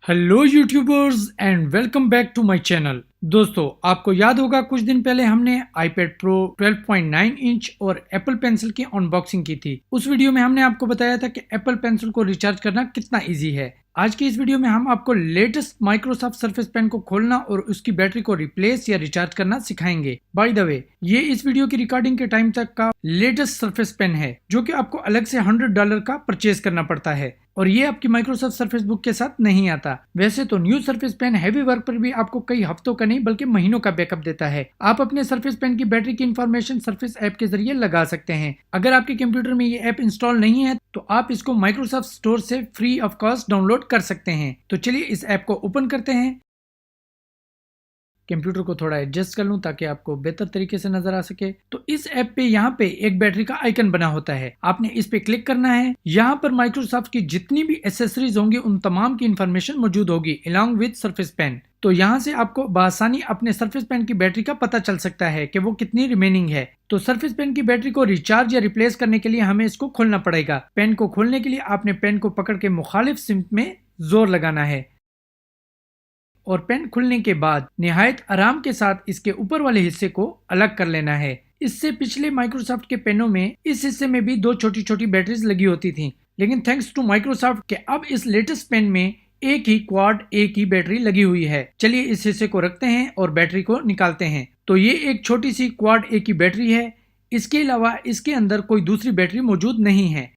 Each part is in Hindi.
Hello YouTubers and welcome back to my channel. दोस्तों, आपको याद होगा कुछ दिन पहले हमने iPad Pro 12.9 इंच और एप्पल पेंसिल की अनबॉक्सिंग की थी। उस वीडियो में हमने आपको बताया था कि एप्पल पेंसिल को रिचार्ज करना कितना इजी है। आज की इस वीडियो में हम आपको लेटेस्ट माइक्रोसॉफ्ट सर्फेस पेन को खोलना और उसकी बैटरी को रिप्लेस या रिचार्ज करना सिखाएंगे। बाय द वे, ये इस वीडियो की रिकॉर्डिंग के टाइम तक का लेटेस्ट सर्फेस पेन है जो कि आपको अलग से $100 का परचेज करना पड़ता है और ये आपकी माइक्रोसॉफ्ट सर्फेस बुक के साथ नहीं आता। वैसे तो new surface pen heavy work पर भी आपको कई हफ्तों का नहीं बल्कि महीनों का बैकअप देता है। आप अपने सर्फेस पेन की बैटरी की इंफॉर्मेशन सर्फेस ऐप के जरिए लगा सकते हैं। अगर आपके कंप्यूटर में ये ऐप इंस्टॉल नहीं है तो आप इसको माइक्रोसॉफ्ट स्टोर से फ्री ऑफ कॉस्ट डाउनलोड कर सकते हैं। तो चलिए इस ऐप को ओपन करते हैं। कंप्यूटर को थोड़ा एडजस्ट कर लूं ताकि आपको बेहतर तरीके से नजर आ सके। तो इस ऐप पे यहाँ पे एक बैटरी का आइकन बना होता है, आपने इस पे क्लिक करना है। यहाँ पर माइक्रोसॉफ्ट की जितनी भी एसेसरीज होंगी उन तमाम की इंफॉर्मेशन मौजूद होगी अलॉन्ग विद सर्फेस पेन। तो यहाँ से आपको बआसानी अपने सर्फेस पेन की बैटरी का पता चल सकता है कि वो कितनी रिमेनिंग है। तो सर्फेस पेन की बैटरी को रिचार्ज या रिप्लेस करने के लिए हमें इसको खोलना पड़ेगा। पेन को खोलने के लिए आपने पेन को पकड़ के मुखालिफ सिमत में जोर लगाना है और पेन खुलने के बाद निहायत आराम के साथ इसके ऊपर वाले हिस्से को अलग कर लेना है। इससे पिछले माइक्रोसॉफ्ट के पेनों में इस हिस्से में भी दो छोटी छोटी बैटरीज लगी होती थी, लेकिन थैंक्स टू माइक्रोसॉफ्ट के अब इस लेटेस्ट पेन में एक ही क्वाड ए की बैटरी लगी हुई है। चलिए इस हिस्से को रखते हैं और बैटरी को निकालते हैं। तो ये एक छोटी सी क्वाड ए की बैटरी है। इसके अलावा इसके अंदर कोई दूसरी बैटरी मौजूद नहीं है।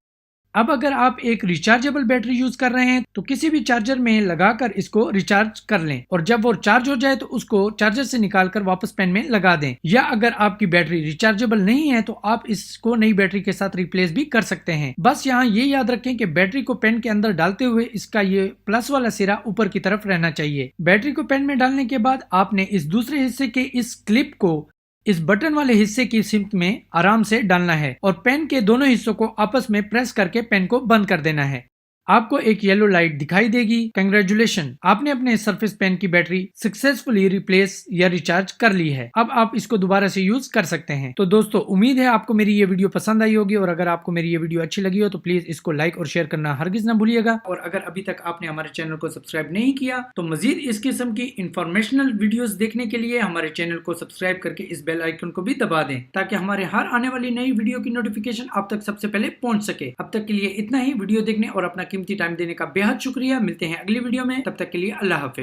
अब अगर आप एक रिचार्जेबल बैटरी यूज कर रहे हैं तो किसी भी चार्जर में लगाकर इसको रिचार्ज कर लें और जब वो चार्ज हो जाए तो उसको चार्जर से निकालकर वापस पेन में लगा दें। या अगर आपकी बैटरी रिचार्जेबल नहीं है तो आप इसको नई बैटरी के साथ रिप्लेस भी कर सकते हैं। बस यहाँ ये याद रखें कि बैटरी को पेन के अंदर डालते हुए इसका ये प्लस वाला सिरा ऊपर की तरफ रहना चाहिए। बैटरी को पेन में डालने के बाद आपने इस दूसरे हिस्से के इस क्लिप को इस बटन वाले हिस्से की सिमत में आराम से डालना है और पेन के दोनों हिस्सों को आपस में प्रेस करके पेन को बंद कर देना है। आपको एक येलो लाइट दिखाई देगी। कंग्रेचुलेशन, आपने अपने सर्फेस पेन की बैटरी सक्सेसफुली रिप्लेस या रिचार्ज कर ली है। अब आप इसको दोबारा से यूज कर सकते हैं। तो दोस्तों, उम्मीद है आपको मेरी ये वीडियो पसंद आई होगी और अगर आपको मेरी ये वीडियो अच्छी लगी हो तो प्लीज इसको लाइक और शेयर करना हरगिज ना भूलिएगा। और अगर अभी तक आपने हमारे चैनल को सब्सक्राइब नहीं किया तो मजीद इस किस्म की इंफॉर्मेशनल वीडियोस देखने के लिए हमारे चैनल को सब्सक्राइब करके इस बेल आइकन को भी दबा दें ताकि हमारे हर आने वाली नई वीडियो की नोटिफिकेशन आप तक सबसे पहले पहुंच सके। अब तक के लिए इतना ही। वीडियो देखने और अपना कीमती टाइम देने का बेहद शुक्रिया। मिलते हैं अगली वीडियो में, तब तक के लिए अल्लाह हाफिज।